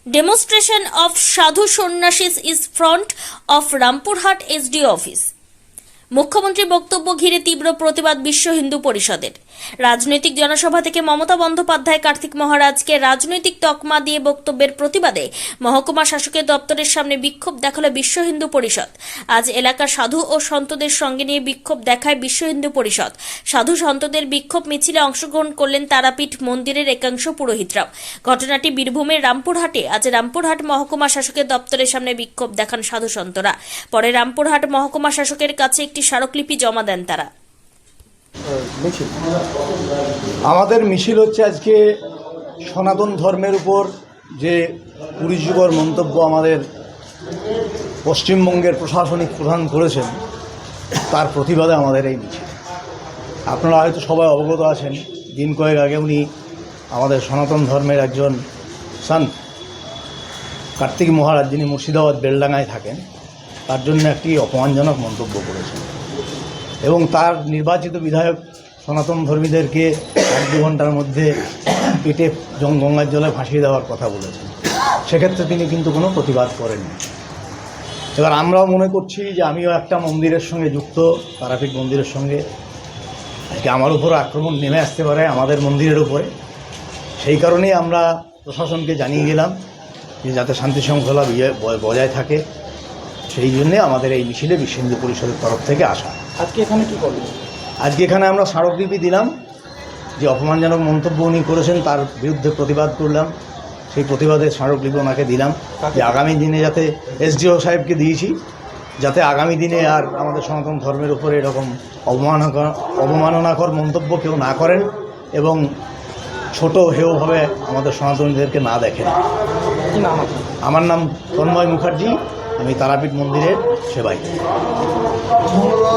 Demonstration of Sadhu Sannyasis is front of Rampurhat SDO office. মুখ্যমন্ত্রীর বক্তব্য ঘিরে তীব্র প্রতিবাদ বিশ্ব হিন্দু পরিষদের। রাজনৈতিক জনসভা থেকে মমতা বন্দ্যোপাধ্যায় কার্তিক মহারাজকে রাজনৈতিক তকমা দিয়ে বক্তব্যের প্রতিবাদে মহকুমা শাসকের দপ্তরের সামনে বিক্ষোভ দেখালো বিশ্ব হিন্দু পরিষদ। আজ এলাকার সাধু ও সন্তদের সঙ্গে নিয়ে বিক্ষোভ দেখায় বিশ্ব হিন্দু পরিষদ। সাধু সন্তদের বিক্ষোভ মিছিলে অংশগ্রহণ করলেন তারাপীঠ মন্দিরের একাংশ পুরোহিতরাও। ঘটনাটি বীরভূমের রামপুরহাটে। আজ রামপুরহাট মহকুমা শাসকের দপ্তরের সামনে বিক্ষোভ দেখান সাধু সন্তরা। পরে রামপুরহাট মহকুমা শাসকের কাছে একটি স্মারকলিপি জমা দেন তারা। আমাদের মিছিল হচ্ছে আজকে সনাতন ধর্মের উপর যে কুরুচিকর মন্তব্য আমাদের পশ্চিমবঙ্গের প্রশাসনিক প্রধান করেছেন তার প্রতিবাদে আমাদের এই মিছিল। আপনারা হয়তো সবাই অবগত আছেন, দিন কয়েক আগে উনি আমাদের সনাতন ধর্মের একজন সন্ত কার্তিক মহারাজ, যিনি মুর্শিদাবাদ বেলডাঙ্গায় থাকেন, তার জন্য একটি অপমানজনক মন্তব্য করেছেন এবং তার নির্বাচিত বিধায়ক সনাতন ধর্মীদেরকে 1-2 ঘন্টার মধ্যে পেটে গঙ্গার জলে ভাসিয়ে দেওয়ার কথা বলেছেন। সেক্ষেত্রে তিনি কিন্তু কোনো প্রতিবাদ করেননি। এবার আমরাও মনে করছি যে আমিও একটা মন্দিরের সঙ্গে যুক্ত, তারাপীঠ মন্দিরের সঙ্গে। আজকে আমার উপর আক্রমণ নেমে আসতে পারে আমাদের মন্দিরের উপরে। সেই কারণেই আমরা প্রশাসনকে জানিয়ে গেলাম যে যাতে শান্তি শৃঙ্খলা বজায় থাকে। সেই জন্যে আমাদের এই মিছিলে বিশ্ব হিন্দু পরিষদের তরফ থেকে আসা। আজকে এখানে কী করবেন? আজকে এখানে আমরা স্মারকলিপি দিলাম, যে অপমানজনক মন্তব্য উনি করেছেন তার বিরুদ্ধে প্রতিবাদ করলাম। সেই প্রতিবাদের স্মারকলিপি ওনাকে দিলাম যে আগামী দিনে যাতে এসডিও সাহেবকে দিয়েছি, যাতে আগামী দিনে আর আমাদের সনাতন ধর্মের উপরে এরকম অবমাননাকর মন্তব্য কেউ না করেন এবং ছোট হেয়ভাবে আমাদের সনাতনীদেরকে না দেখেন। কি নাম আপনার? আমার নাম তন্ময় মুখার্জি, আমি তারাপীঠ মন্দিরের সেবাই।